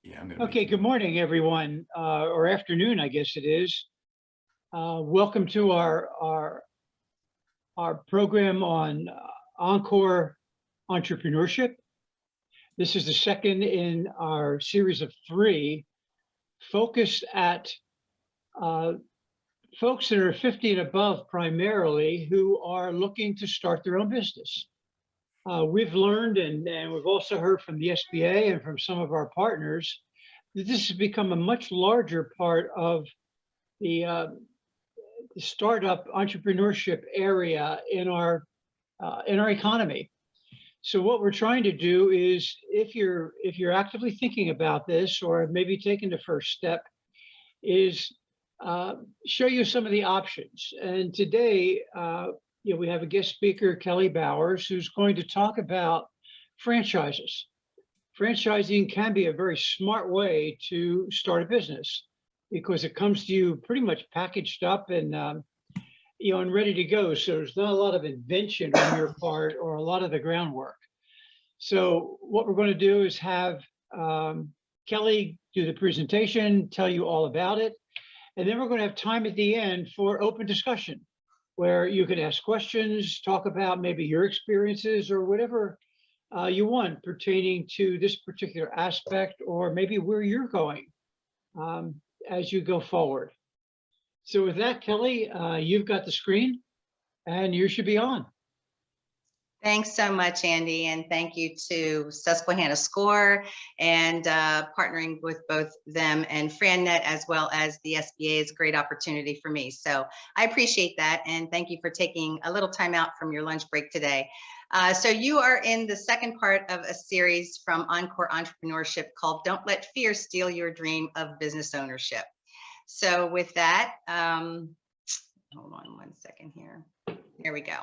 Yeah, I'm gonna Okay, make good you. morning, everyone, or afternoon, I guess it is. Welcome to our program on Encore Entrepreneurship. This is the second in our series of three, focused at uh, folks that are 50 and above primarily, who are looking to start their own business. We've learned, and we've also heard from the SBA and from some of our partners, that this has become a much larger part of the startup entrepreneurship area in our economy. So what we're trying to do is, if you're actively thinking about this, or maybe taking the first step, is uh, show you some of the options. And today, we have a guest speaker, Kelly Bowers, who's going to talk about franchises. Franchising can be a very smart way to start a business because it comes to you pretty much packaged up and ready to go. So there's not a lot of invention on your part or a lot of the groundwork. So what we're going to do is have Kelly do the presentation, tell you all about it, and then we're going to have time at the end for open discussion, where you can ask questions, talk about maybe your experiences or whatever you want pertaining to this particular aspect, or maybe where you're going um, as you go forward. So with that, Kelly, you've got the screen and you should be on. Thanks so much, Andy, and thank you to Susquehanna Score and partnering with both them and FranNet as well as the SBA is a great opportunity for me. So I appreciate that, and thank you for taking a little time out from your lunch break today. So you are in the second part of a series from Encore Entrepreneurship called Don't Let Fear Steal Your Dream of Business Ownership. So with that, hold on one second here. There we go.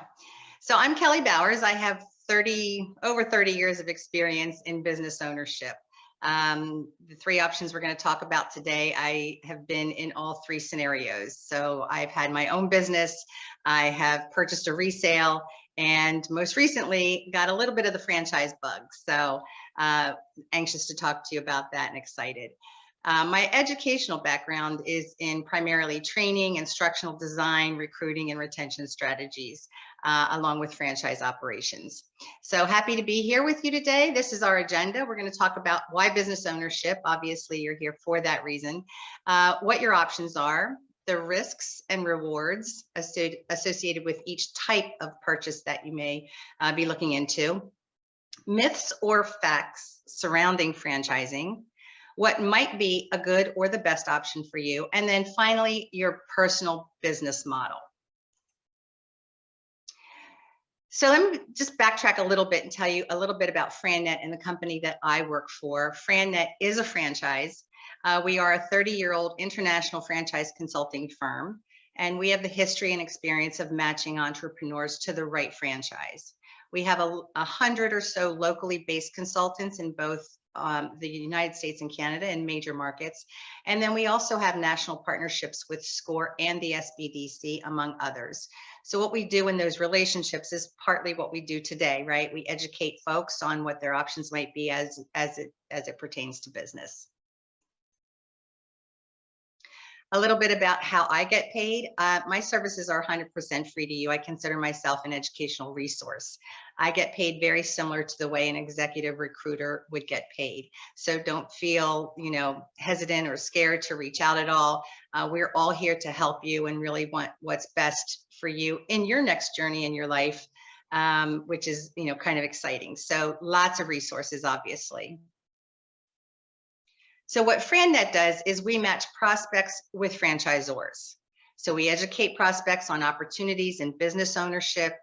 So I'm Kelly Bowers. I have over 30 years of experience in business ownership. The three options we're going to talk about today, I have been in all three scenarios. So I've had my own business, I have purchased a resale, and most recently got a little bit of the franchise bug. So anxious to talk to you about that and excited. My educational background is in primarily training, instructional design, recruiting, and retention strategies, along with franchise operations. So happy to be here with you today. This is our agenda. We're going to talk about why business ownership. Obviously, you're here for that reason. What your options are, the risks and rewards associated with each type of purchase that you may be looking into, myths or facts surrounding franchising, what might be a good or the best option for you, and then finally, your personal business model. So let me just backtrack a little bit and tell you a little bit about FranNet and the company that I work for. FranNet is a franchise. We are a 30-year-old international franchise consulting firm, and we have the history and experience of matching entrepreneurs to the right franchise. We have 100 or so locally based consultants in both the United States and Canada in major markets. And then we also have national partnerships with SCORE and the SBDC, among others. So what we do in those relationships is partly what we do today, right? We educate folks on what their options might be as it pertains to business. A little bit about how I get paid. My services are 100% free to you. I consider myself an educational resource. I get paid very similar to the way an executive recruiter would get paid. So don't feel, hesitant or scared to reach out at all. We're all here to help you and really want what's best for you in your next journey in your life, which is, kind of exciting. So lots of resources, obviously. So what FranNet does is we match prospects with franchisors. So we educate prospects on opportunities in business ownership.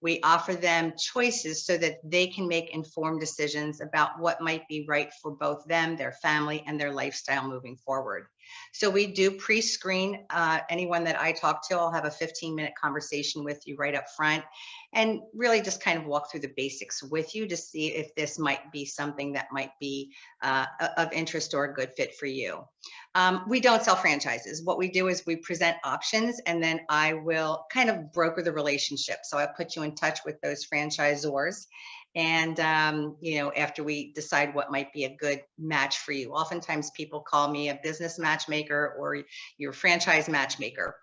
We offer them choices so that they can make informed decisions about what might be right for both them, their family, and their lifestyle moving forward. So we do pre-screen anyone that I talk to. I'll have a 15-minute conversation with you right up front and really just kind of walk through the basics with you to see if this might be something that might be of interest or a good fit for you. We don't sell franchises. What we do is we present options, and then I will kind of broker the relationship. So I put you in touch with those franchisors, And, after we decide what might be a good match for you, oftentimes people call me a business matchmaker or your franchise matchmaker.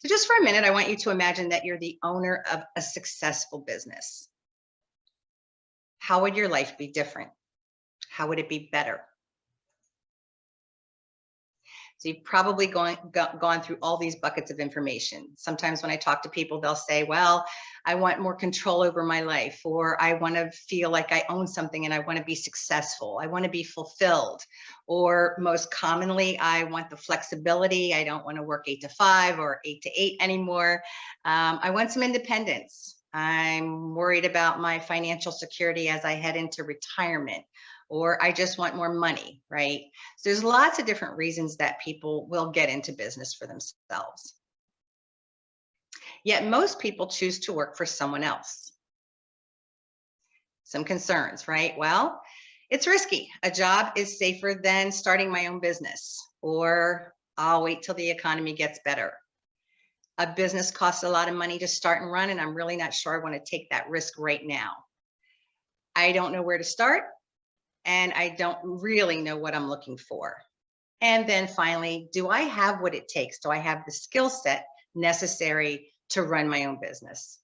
So just for a minute, I want you to imagine that you're the owner of a successful business. How would your life be different? How would it be better? So you've probably gone through all these buckets of information. Sometimes when I talk to people, they'll say, well, I want more control over my life, or I want to feel like I own something and I want to be successful. I want to be fulfilled. Or most commonly, I want the flexibility. I don't want to work 8 to 5 or 8 to 8 anymore. I want some independence. I'm worried about my financial security as I head into retirement, or I just want more money, right? So there's lots of different reasons that people will get into business for themselves. Yet most people choose to work for someone else. Some concerns, right? Well, it's risky. A job is safer than starting my own business, or I'll wait till the economy gets better. A business costs a lot of money to start and run, and I'm really not sure I want to take that risk right now. I don't know where to start, and I don't really know what I'm looking for. And then finally, do I have what it takes? Do I have the skill set necessary to run my own business?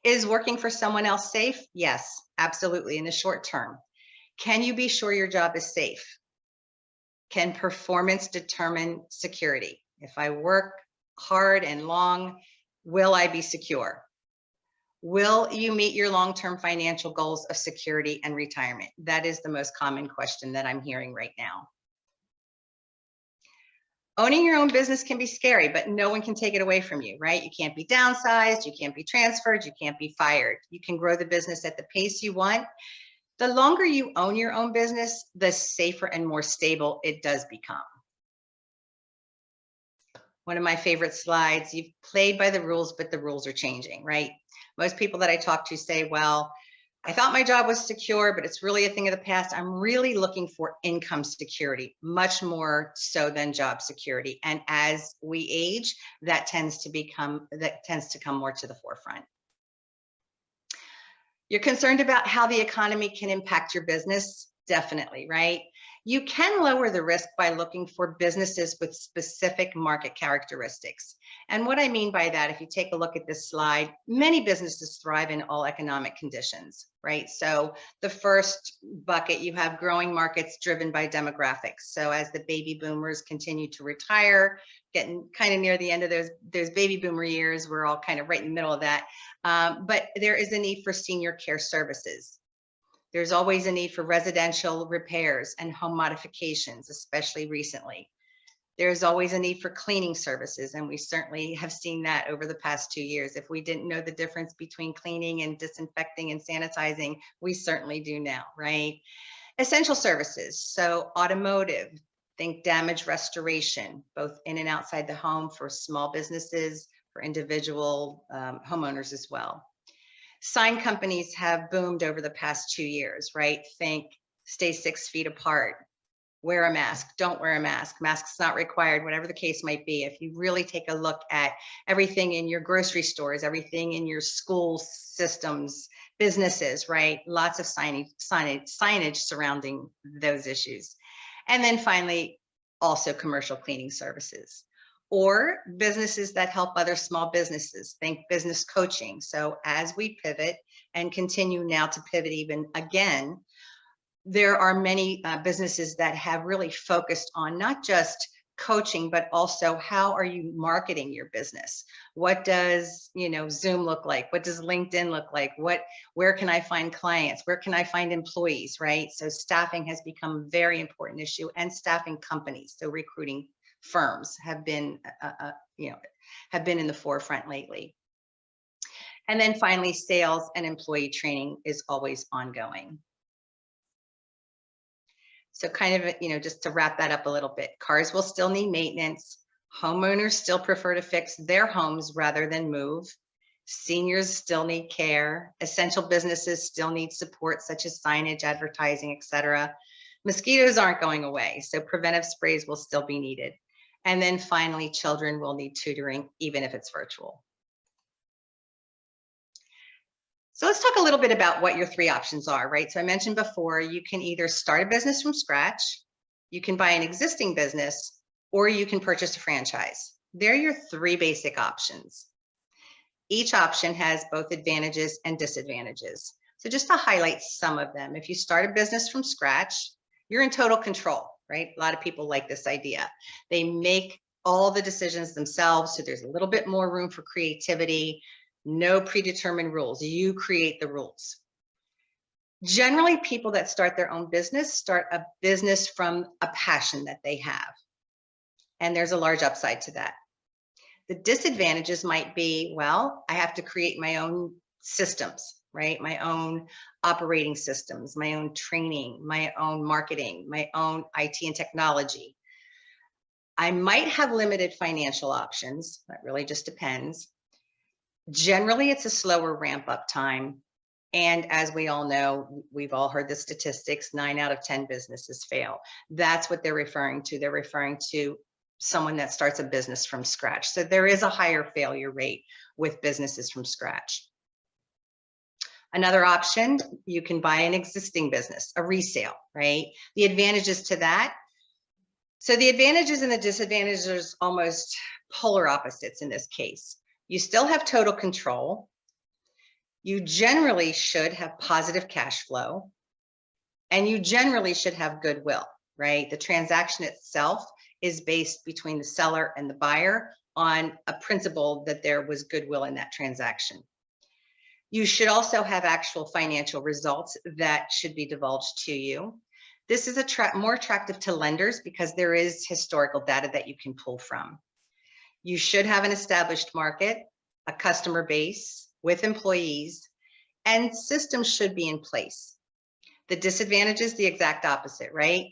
Is working for someone else safe? Yes, absolutely, in the short term. Can you be sure your job is safe? Can performance determine security? If I work hard and long, will I be secure? Will you meet your long-term financial goals of security and retirement? That is the most common question that I'm hearing right now. Owning your own business can be scary, but no one can take it away from you, right? You can't be downsized, you can't be transferred, you can't be fired. You can grow the business at the pace you want. The longer you own your own business, the safer and more stable it does become. One of my favorite slides, you've played by the rules, but the rules are changing, right? Most people that I talk to say, well, I thought my job was secure, but it's really a thing of the past. I'm really looking for income security, much more so than job security. And as we age, that tends to come more to the forefront. You're concerned about how the economy can impact your business? Definitely, right? You can lower the risk by looking for businesses with specific market characteristics. And what I mean by that, if you take a look at this slide, many businesses thrive in all economic conditions, right? So the first bucket, you have growing markets driven by demographics. So as the baby boomers continue to retire, getting kind of near the end of those baby boomer years, we're all kind of right in the middle of that. But there is a need for senior care services. There's always a need for residential repairs and home modifications, especially recently. There's always a need for cleaning services, and we certainly have seen that over the past 2 years. If we didn't know the difference between cleaning and disinfecting and sanitizing, we certainly do now, right? Essential services, so automotive, think damage restoration, both in and outside the home for small businesses, for individual homeowners as well. Sign companies have boomed over the past 2 years, right? Think stay 6 feet apart, wear a mask, don't wear a mask, mask's not required, whatever the case might be. If you really take a look at everything in your grocery stores, everything in your school systems, businesses, right? Lots of signage surrounding those issues. And then finally, also commercial cleaning services. Or businesses that help other small businesses, think business coaching. So as we pivot and continue now to pivot even again, there are many businesses that have really focused on not just coaching, but also how are you marketing your business? What does Zoom look like? What does LinkedIn look like? Where can I find clients? Where can I find employees, right? So staffing has become a very important issue, and staffing companies, so recruiting firms have been in the forefront lately. And then finally, sales and employee training is always ongoing. So kind of, just to wrap that up a little bit, cars will still need maintenance. Homeowners still prefer to fix their homes rather than move. Seniors still need care. Essential businesses still need support, such as signage, advertising, etc. Mosquitoes aren't going away, so preventive sprays will still be needed. And then finally, children will need tutoring, even if it's virtual. So let's talk a little bit about what your three options are, right? So I mentioned before, you can either start a business from scratch, you can buy an existing business, or you can purchase a franchise. They're your three basic options. Each option has both advantages and disadvantages. So just to highlight some of them, if you start a business from scratch, you're in total control, right? A lot of people like this idea. They make all the decisions themselves, so there's a little bit more room for creativity, no predetermined rules. You create the rules. Generally, people that start their own business start a business from a passion that they have, and there's a large upside to that. The disadvantages might be, well, I have to create my own systems, right? My own operating systems, my own training, my own marketing, my own IT and technology. I might have limited financial options. That really just depends. Generally, it's a slower ramp up time. And as we all know, we've all heard the statistics, 9 out of 10 businesses fail. That's what they're referring to. They're referring to someone that starts a business from scratch. So there is a higher failure rate with businesses from scratch. Another option, you can buy an existing business, a resale, right? The advantages to that. So the advantages and the disadvantages are almost polar opposites in this case. You still have total control. You generally should have positive cash flow, and you generally should have goodwill, right? The transaction itself is based between the seller and the buyer on a principle that there was goodwill in that transaction. You should also have actual financial results that should be divulged to you. This is more attractive to lenders because there is historical data that you can pull from. You should have an established market, a customer base with employees, and systems should be in place. The disadvantage is the exact opposite, right?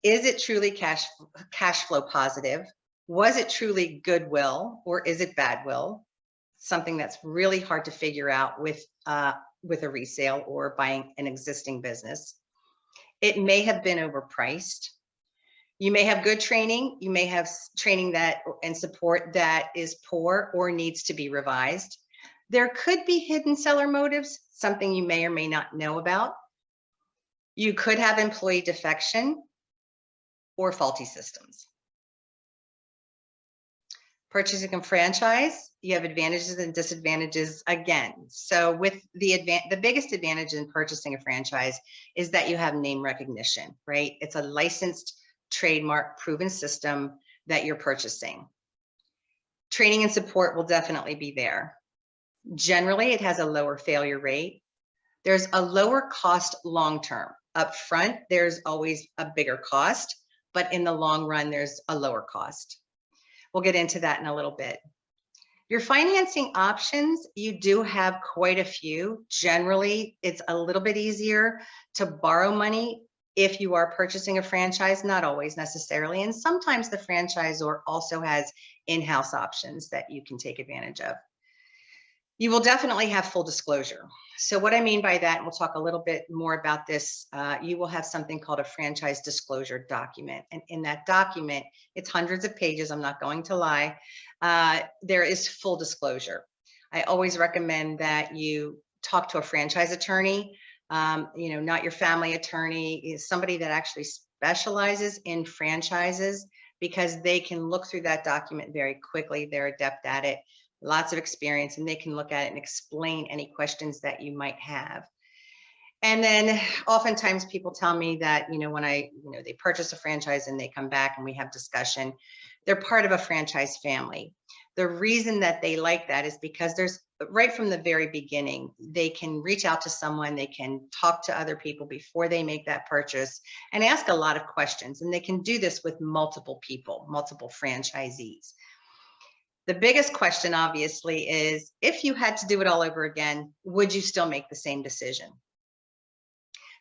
Is it truly cash flow positive? Was it truly goodwill, or is it badwill? Something that's really hard to figure out with a resale or buying an existing business. It may have been overpriced. You may have good training. You may have training and support that is poor or needs to be revised. There could be hidden seller motives, something you may or may not know about. You could have employee defection or faulty systems. Purchasing a franchise, you have advantages and disadvantages again. So with the biggest advantage in purchasing a franchise is that you have name recognition, right? It's a licensed, trademark, proven system that you're purchasing. Training and support will definitely be there. Generally, it has a lower failure rate. There's a lower cost long-term. Up front, there's always a bigger cost, but in the long run, there's a lower cost. We'll get into that in a little bit. Your financing options, you do have quite a few. Generally, it's a little bit easier to borrow money if you are purchasing a franchise, not always necessarily. And sometimes the franchisor also has in-house options that you can take advantage of. You will definitely have full disclosure. So what I mean by that, and we'll talk a little bit more about this, you will have something called a franchise disclosure document. And in that document, it's hundreds of pages, I'm not going to lie, there is full disclosure. I always recommend that you talk to a franchise attorney, not your family attorney, is somebody that actually specializes in franchises, because they can look through that document very quickly. They're adept at it. Lots of experience, and they can look at it and explain any questions that you might have. And then oftentimes people tell me that, when they purchase a franchise and they come back and we have discussion, they're part of a franchise family. The reason that they like that is because there's right from the very beginning, they can reach out to someone, they can talk to other people before they make that purchase and ask a lot of questions. And they can do this with multiple people, multiple franchisees. The biggest question, obviously, is if you had to do it all over again, would you still make the same decision?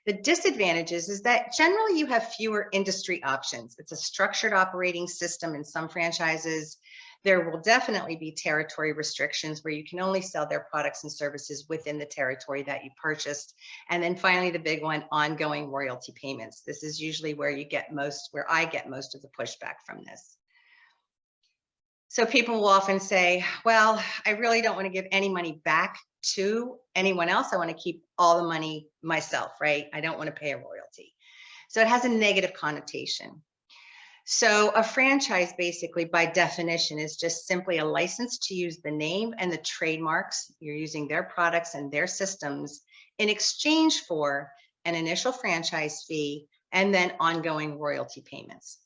The disadvantages is that generally you have fewer industry options. It's a structured operating system in some franchises. There will definitely be territory restrictions where you can only sell their products and services within the territory that you purchased. And then finally, the big one, ongoing royalty payments. This is usually where I get most of the pushback from this. So people will often say, well, I really don't want to give any money back to anyone else. I want to keep all the money myself, right? I don't want to pay a royalty. So it has a negative connotation. So a franchise basically by definition is just simply a license to use the name and the trademarks. You're using their products and their systems in exchange for an initial franchise fee and then ongoing royalty payments.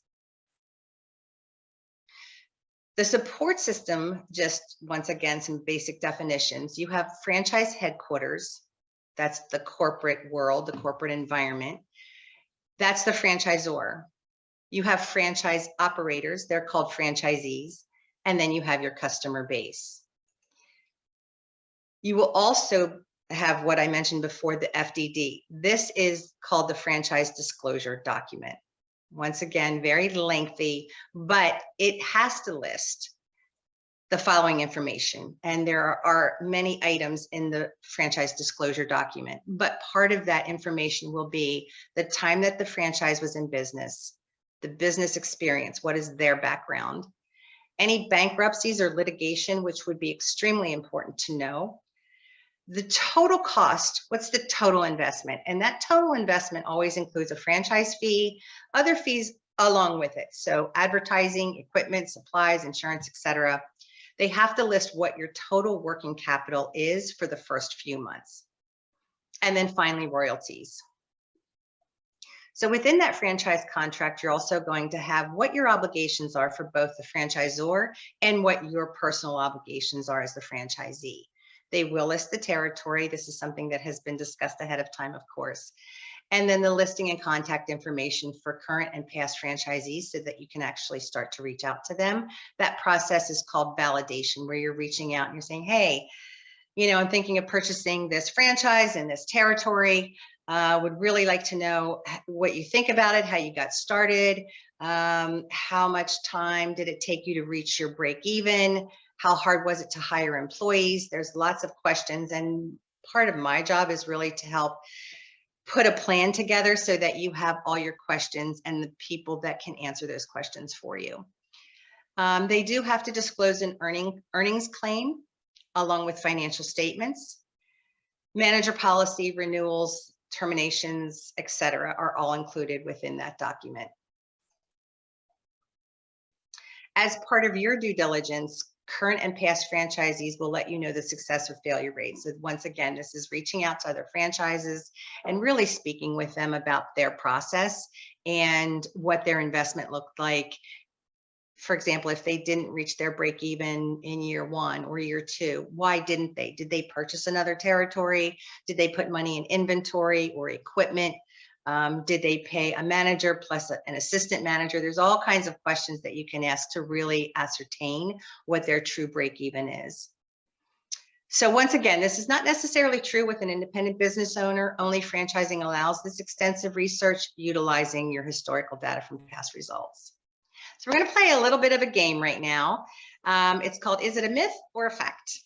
The support system, just once again, some basic definitions. You have franchise headquarters. That's the corporate world, the corporate environment. That's the franchisor. You have franchise operators. They're called franchisees. And then you have your customer base. You will also have what I mentioned before, the FDD. This is called the franchise disclosure document. Once again, very lengthy, but it has to list the following information. And there are many items in the franchise disclosure document, but part of that information will be the time that the franchise was in business, the business experience, what is their background, any bankruptcies or litigation, which would be extremely important to know, the total cost, what's the total investment? And that total investment always includes a franchise fee, other fees along with it. So advertising, equipment, supplies, insurance, etc. They have to list what your total working capital is for the first few months. And then finally, royalties. So within that franchise contract, you're also going to have what your obligations are for both the franchisor and what your personal obligations are as the franchisee. They will list the territory. This is something that has been discussed ahead of time, of course. And then the listing and contact information for current and past franchisees so that you can actually start to reach out to them. That process is called validation, where you're reaching out and you're saying, hey, you know, I'm thinking of purchasing this franchise in this territory. Would really like to know what you think about it, how you got started, how much time did it take you to reach your break even? How hard was it to hire employees? There's lots of questions, and part of my job is really to help put a plan together so that you have all your questions and the people that can answer those questions for you. They do have to disclose an earnings claim along with financial statements. Manager policy, renewals, terminations, etc., are all included within that document. As part of your due diligence, current and past franchisees will let you know the success or failure rates. So once again, this is reaching out to other franchises and really speaking with them about their process and what their investment looked like. For example, if they didn't reach their break even in year 1 or year 2, why didn't they? Did they purchase another territory? Did they put money in inventory or equipment? Did they pay a manager plus an assistant manager? There's all kinds of questions that you can ask to really ascertain what their true break even is. So once again, this is not necessarily true with an independent business owner. Only franchising allows this extensive research utilizing your historical data from past results. So we're going to play a little bit of a game right now. It's called, is it a myth or a fact?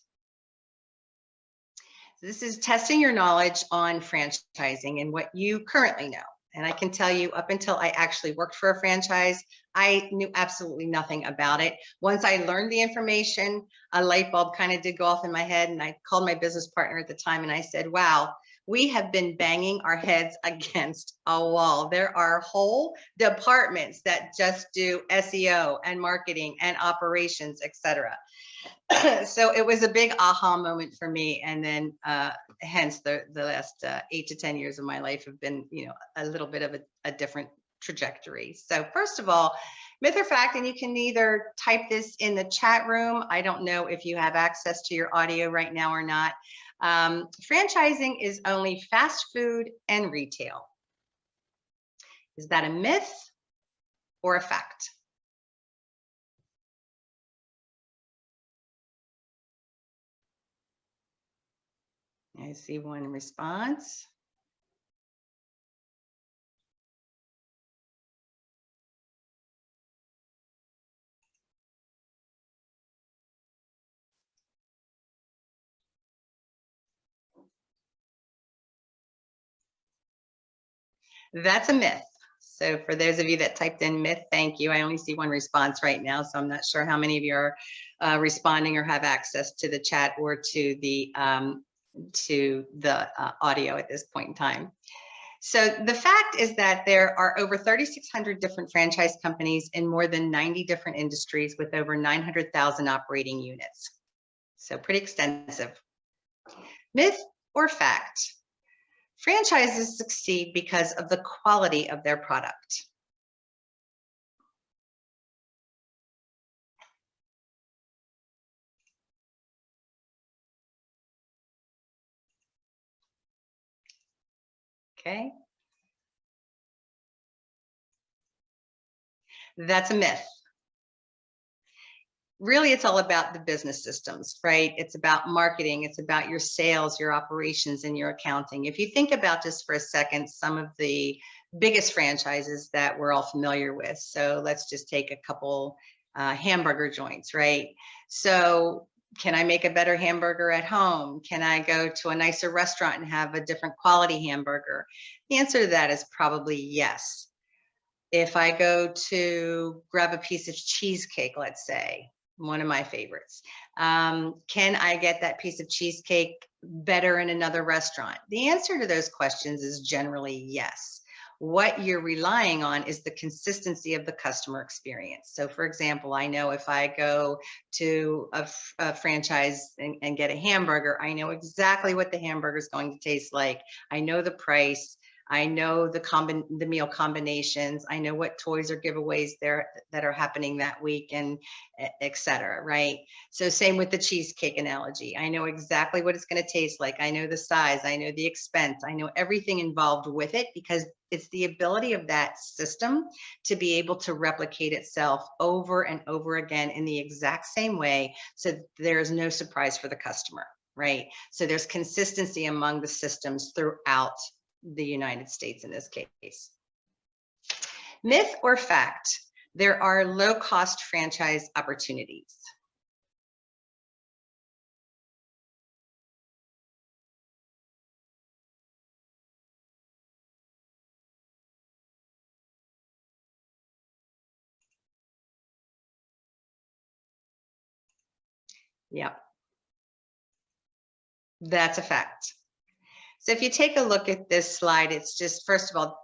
So this is testing your knowledge on franchising and what you currently know. And I can tell you, up until I actually worked for a franchise, I knew absolutely nothing about it. Once I learned the information, a light bulb kind of did go off in my head, and I called my business partner at the time and I said, wow, we have been banging our heads against a wall. There are whole departments that just do SEO and marketing and operations, etc. So it was a big aha moment for me. And then hence the last 8 to 10 years of my life have been, you know, a little bit of a different trajectory. So first of all, myth or fact, and you can either type this in the chat room. I don't know if you have access to your audio right now or not. Franchising is only fast food and retail. Is that a myth or a fact? I see one response. That's a myth. So for those of you that typed in myth, thank you. I only see one response right now, so I'm not sure how many of you are responding or have access to the chat or to the audio at this point in time. So the fact is that there are over 3,600 different franchise companies in more than 90 different industries with over 900,000 operating units. So pretty extensive. Myth or fact? Franchises succeed because of the quality of their product. Okay. That's a myth. Really, it's all about the business systems, right? It's about marketing. It's about your sales, your operations, and your accounting. If you think about just for a second, some of the biggest franchises that we're all familiar with. So let's just take a couple hamburger joints, right? So can I make a better hamburger at home? Can I go to a nicer restaurant and have a different quality hamburger? The answer to that is probably yes. If I go to grab a piece of cheesecake, let's say, one of my favorites, can I get that piece of cheesecake better in another restaurant? The answer to those questions is generally yes. What you're relying on is the consistency of the customer experience. So for example, I know if I go to a franchise and get a hamburger, I know exactly what the hamburger is going to taste like. I know the price. I know the meal combinations. I know what toys or giveaways there that are happening that week, and et cetera, right? So same with the cheesecake analogy. I know exactly what it's going to taste like. I know the size. I know the expense. I know everything involved with it, because it's the ability of that system to be able to replicate itself over and over again in the exact same way, so there's no surprise for the customer, right? So there's consistency among the systems throughout the United States in this case. Myth or fact? There are low-cost franchise opportunities. Yep, that's a fact. So if you take a look at this slide, it's just, first of all,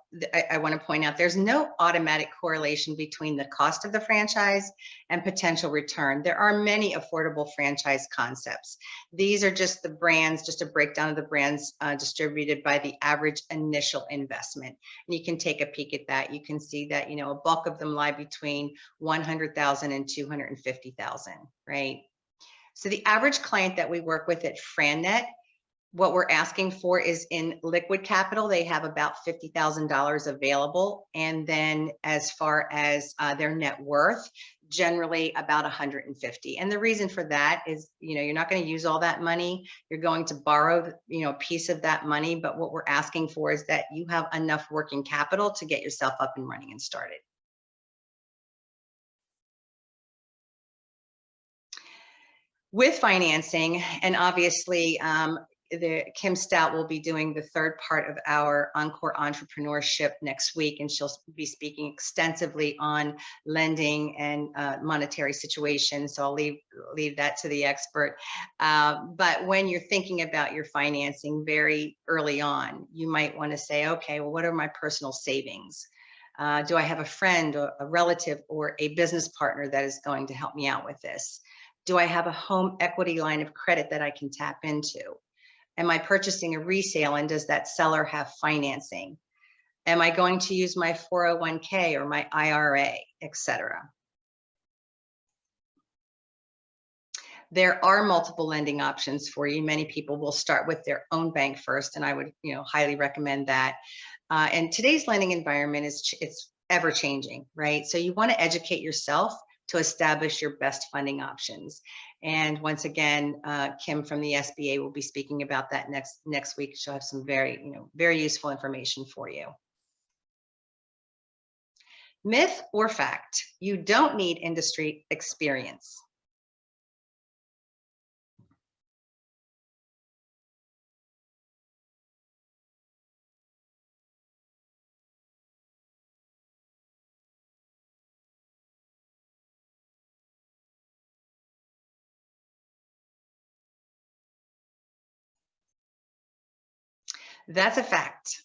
I want to point out there's no automatic correlation between the cost of the franchise and potential return. There are many affordable franchise concepts. These are just the brands, just a breakdown of the brands distributed by the average initial investment. And you can take a peek at that. You can see that, you know, a bulk of them lie between 100,000 and 250,000, right? So the average client that we work with at FranNet, what we're asking for is in liquid capital, they have about $50,000 available. And then as far as their net worth, generally about 150. And the reason for that is, you know, you're not going to use all that money. You're going to borrow, you know, a piece of that money. But what we're asking for is that you have enough working capital to get yourself up and running and started. With financing, and obviously, Kim Stout will be doing the third part of our Encore Entrepreneurship next week, and she'll be speaking extensively on lending and monetary situations. So I'll leave that to the expert. But when you're thinking about your financing very early on, you might want to say, okay, well, what are my personal savings? Do I have a friend or a relative or a business partner that is going to help me out with this? Do I have a home equity line of credit that I can tap into? Am I purchasing a resale, and does that seller have financing? Am I going to use my 401k or my IRA, etc.? There are multiple lending options for you. Many people will start with their own bank first, and I would, you know, highly recommend that. And today's lending environment it's ever changing, right? So you want to educate yourself to establish your best funding options. And once again, Kim from the SBA will be speaking about that next week. She'll have some very useful information for you. Myth or fact? You don't need industry experience. That's a fact.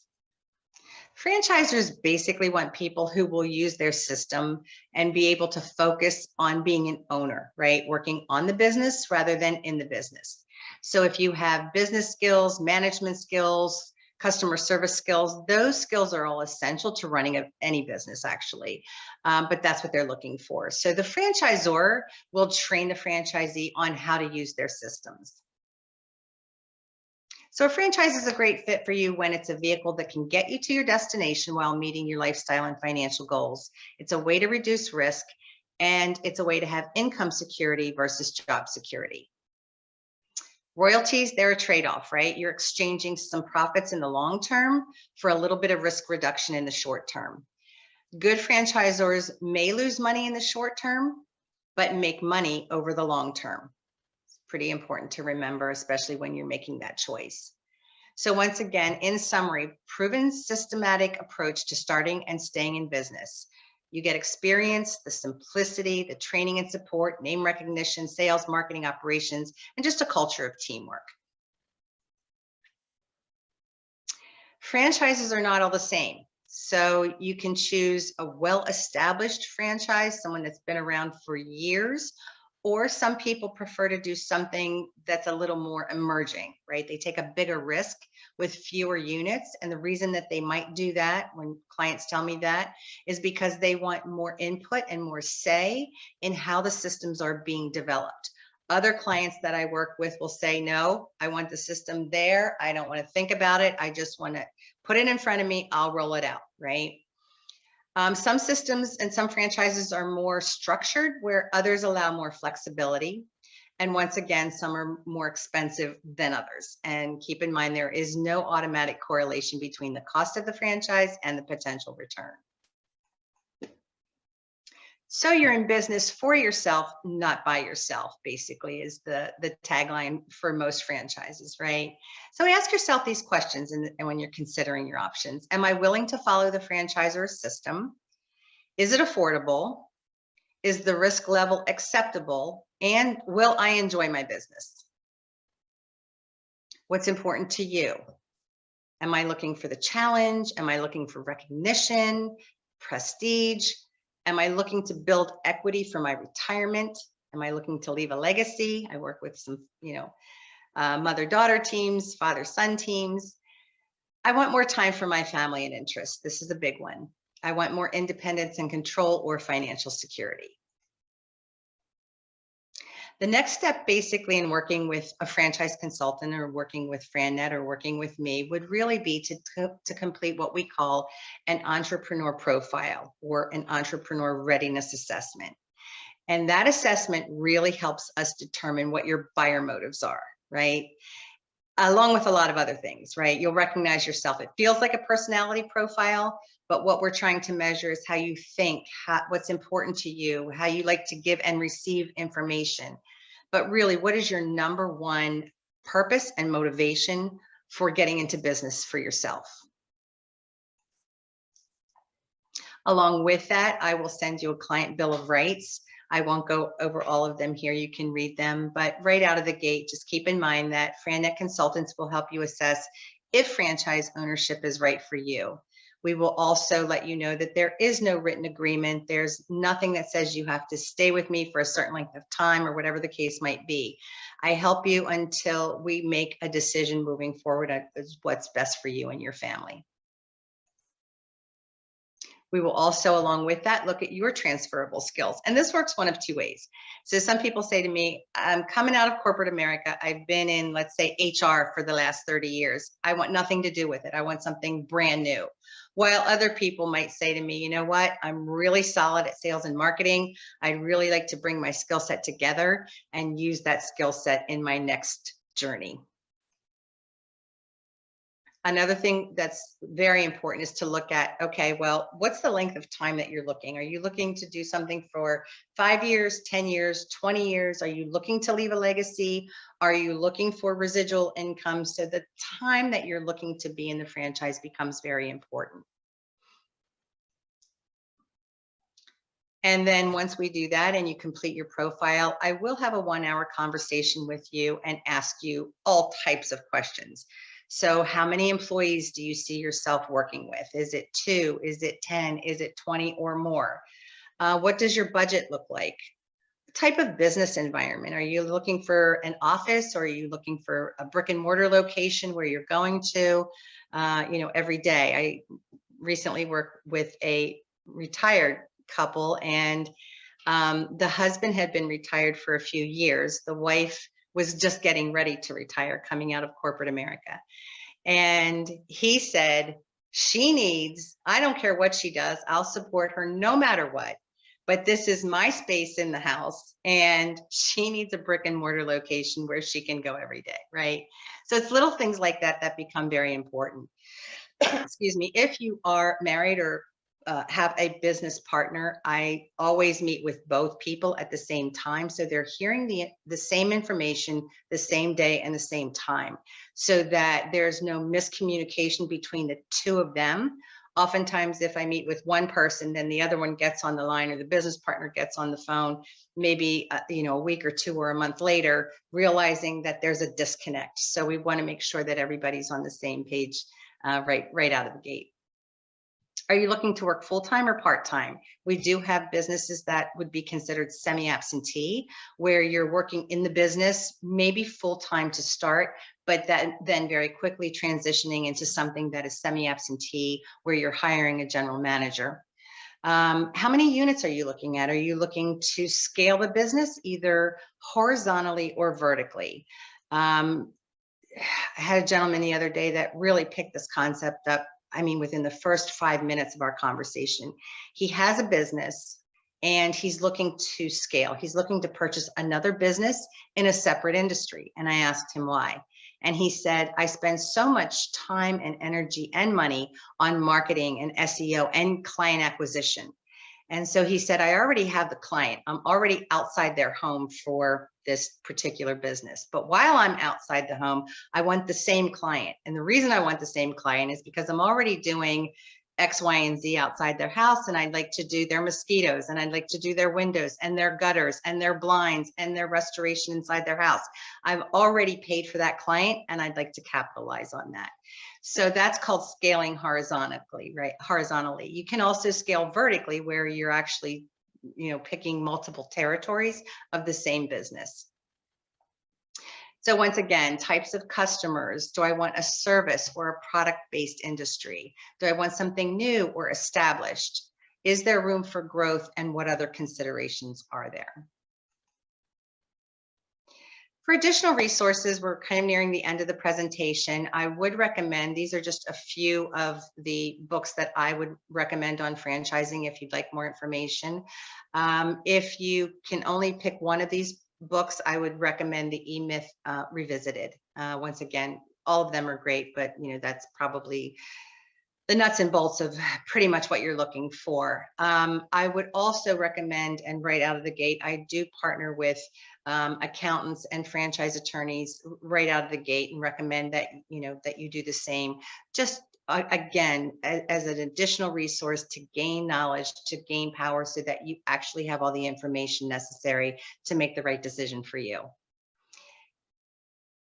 Franchisors basically want people who will use their system and be able to focus on being an owner, right? Working on the business rather than in the business. So if you have business skills, management skills, customer service skills, those skills are all essential to running any business actually. But that's what they're looking for. So the franchisor will train the franchisee on how to use their systems. So a franchise is a great fit for you when it's a vehicle that can get you to your destination while meeting your lifestyle and financial goals. It's a way to reduce risk, and it's a way to have income security versus job security. Royalties, they're a trade-off, right? You're exchanging some profits in the long term for a little bit of risk reduction in the short term. Good franchisors may lose money in the short term, but make money over the long term. Pretty important to remember, especially when you're making that choice. So once again, in summary, proven systematic approach to starting and staying in business. You get experience, the simplicity, the training and support, name recognition, sales, marketing, operations, and just a culture of teamwork. Franchises are not all the same. So you can choose a well-established franchise, someone that's been around for years, or some people prefer to do something that's a little more emerging, right? They take a bigger risk with fewer units. And the reason that they might do that, when clients tell me that, is because they want more input and more say in how the systems are being developed. Other clients that I work with will say, no, I want the system there. I don't want to think about it. I just want to put it in front of me. I'll roll it out, right? Some systems and some franchises are more structured, where others allow more flexibility. And once again, some are more expensive than others. And keep in mind, there is no automatic correlation between the cost of the franchise and the potential return. So you're in business for yourself, not by yourself, basically, is the tagline for most franchises, right? So ask yourself these questions and when you're considering your options. Am I willing to follow the franchisor's system? Is it affordable? Is the risk level acceptable? And will I enjoy my business? What's important to you? Am I looking for the challenge? Am I looking for recognition, prestige? Am I looking to build equity for my retirement? Am I looking to leave a legacy? I work with some, mother-daughter teams, father-son teams. I want more time for my family and interests. This is a big one. I want more independence and control or financial security. The next step basically in working with a franchise consultant or working with FranNet or working with me would really be to complete what we call an entrepreneur profile or an entrepreneur readiness assessment. And that assessment really helps us determine what your buyer motives are, right? Along with a lot of other things, right? You'll recognize yourself. It feels like a personality profile, but what we're trying to measure is how you think, what's important to you, how you like to give and receive information. But really, what is your number one purpose and motivation for getting into business for yourself? Along with that, I will send you a client bill of rights. I won't go over all of them here. You can read them, but right out of the gate, just keep in mind that FranNet consultants will help you assess if franchise ownership is right for you. We will also let you know that there is no written agreement. There's nothing that says you have to stay with me for a certain length of time or whatever the case might be. I help you until we make a decision moving forward as what's best for you and your family. We will also, along with that, look at your transferable skills. And this works one of two ways. So some people say to me, I'm coming out of corporate America. I've been in, let's say, HR for the last 30 years. I want nothing to do with it. I want something brand new. While other people might say to me, you know what, I'm really solid at sales and marketing. I'd really like to bring my skill set together and use that skill set in my next journey. Another thing that's very important is to look at, okay, well, what's the length of time that you're looking? Are you looking to do something for 5 years, 10 years, 20 years? Are you looking to leave a legacy? Are you looking for residual income? So the time that you're looking to be in the franchise becomes very important. And then once we do that and you complete your profile, I will have a 1-hour conversation with you and ask you all types of questions. So how many employees do you see yourself working with? Is it 2? Is it 10? Is it 20 or more? What does your budget look like? Type of business environment. Are you looking for an office, or are you looking for a brick and mortar location where you're going to, every day? I recently worked with a retired couple, and the husband had been retired for a few years. The wife was just getting ready to retire, coming out of corporate America. And he said, I don't care what she does, I'll support her no matter what. But this is my space in the house, and she needs a brick and mortar location where she can go every day, right? So it's little things like that that become very important. Excuse me. If you are married or have a business partner, I always meet with both people at the same time, so they're hearing the same information the same day and the same time, so that there's no miscommunication between the two of them. Oftentimes, if I meet with one person, then the other one gets on the line, or the business partner gets on the phone, maybe a week or two or a month later, realizing that there's a disconnect. So we want to make sure that everybody's on the same page right out of the gate. Are you looking to work full-time or part-time? We do have businesses that would be considered semi-absentee, where you're working in the business, maybe full-time to start, but then very quickly transitioning into something that is semi-absentee, where you're hiring a general manager. How many units are you looking at? Are you looking to scale the business either horizontally or vertically? I had a gentleman the other day that really picked this concept up. I mean, within the first 5 minutes of our conversation. He has a business and he's looking to scale. He's looking to purchase another business in a separate industry. And I asked him why. And he said, I spend so much time and energy and money on marketing and SEO and client acquisition. And so he said, I already have the client. I'm already outside their home for this particular business. But while I'm outside the home, I want the same client. And the reason I want the same client is because I'm already doing X, Y, and Z outside their house. And I'd like to do their mosquitoes, and I'd like to do their windows and their gutters and their blinds and their restoration inside their house. I've already paid for that client, and I'd like to capitalize on that. So that's called scaling horizontally, right? Horizontally. You can also scale vertically, where you're actually, picking multiple territories of the same business. So once again, types of customers. Do I want a service or a product-based industry? Do I want something new or established? Is there room for growth, and what other considerations are there? For additional resources, we're kind of nearing the end of the presentation. I would recommend, these are just a few of the books that I would recommend on franchising if you'd like more information. If you can only pick one of these books, I would recommend the E-Myth Revisited. Once again, all of them are great, but that's probably the nuts and bolts of pretty much what you're looking for. I would also recommend, and right out of the gate, I do partner with accountants and franchise attorneys right out of the gate, and recommend that you do the same. Just again, as an additional resource to gain knowledge, to gain power, so that you actually have all the information necessary to make the right decision for you.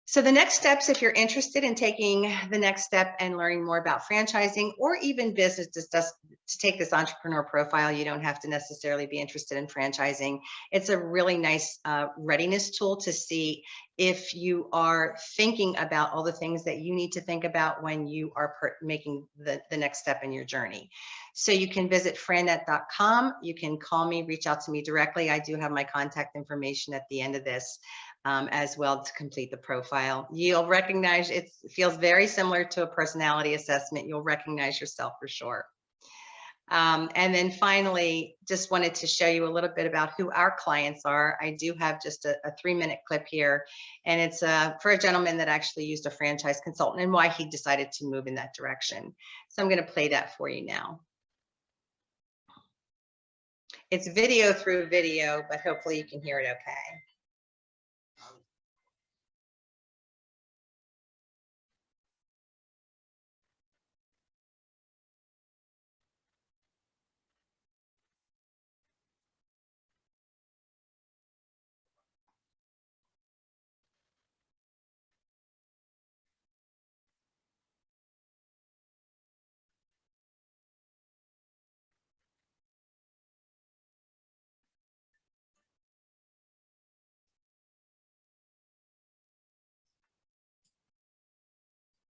So the next steps, if you're interested in taking the next step and learning more about franchising, or even business, to take this entrepreneur profile, you don't have to necessarily be interested in franchising. It's a really nice readiness tool to see if you are thinking about all the things that you need to think about when you are making the next step in your journey. So you can visit FranNet.com. You can call me, reach out to me directly. I do have my contact information at the end of this. As well, to complete the profile. You'll recognize, it feels very similar to a personality assessment. You'll recognize yourself for sure. And then finally, just wanted to show you a little bit about who our clients are. I do have just a 3-minute clip here, and it's for a gentleman that actually used a franchise consultant and why he decided to move in that direction. So I'm going to play that for you now. It's video through video, but hopefully you can hear it okay.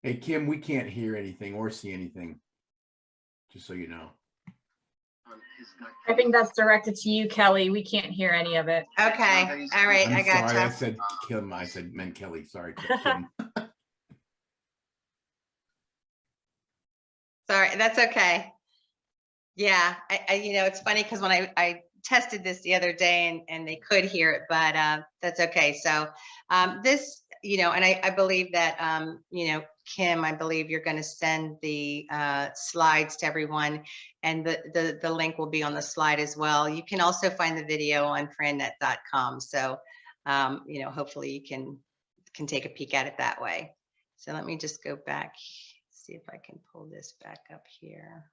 Hey, Kim, we can't hear anything or see anything, just so you know. I think that's directed to you, Kelly. We can't hear any of it. Okay, all right, I'm I got sorry, I you. said Kim. I meant Kelly. Sorry, Kim. Sorry, that's okay. Yeah, it's funny because when I tested this the other day and they could hear it, but that's okay. So this, and I believe that, Kim, I believe you're going to send the slides to everyone, and the link will be on the slide as well. You can also find the video on FranNet.com. So, hopefully you can take a peek at it that way. So let me just go back, see if I can pull this back up here.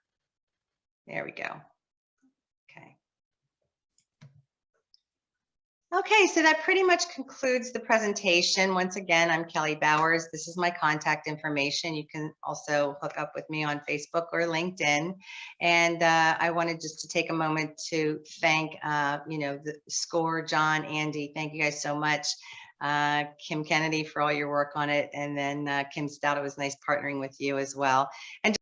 There we go. Okay. Okay, so that pretty much concludes the presentation. Once again, I'm Kelly Bowers. This is my contact information. You can also hook up with me on Facebook or LinkedIn. And I wanted just to take a moment to thank, the SCORE, John, Andy. Thank you guys so much. Kim Kennedy for all your work on it. And then Kim Stout, it was nice partnering with you as well. And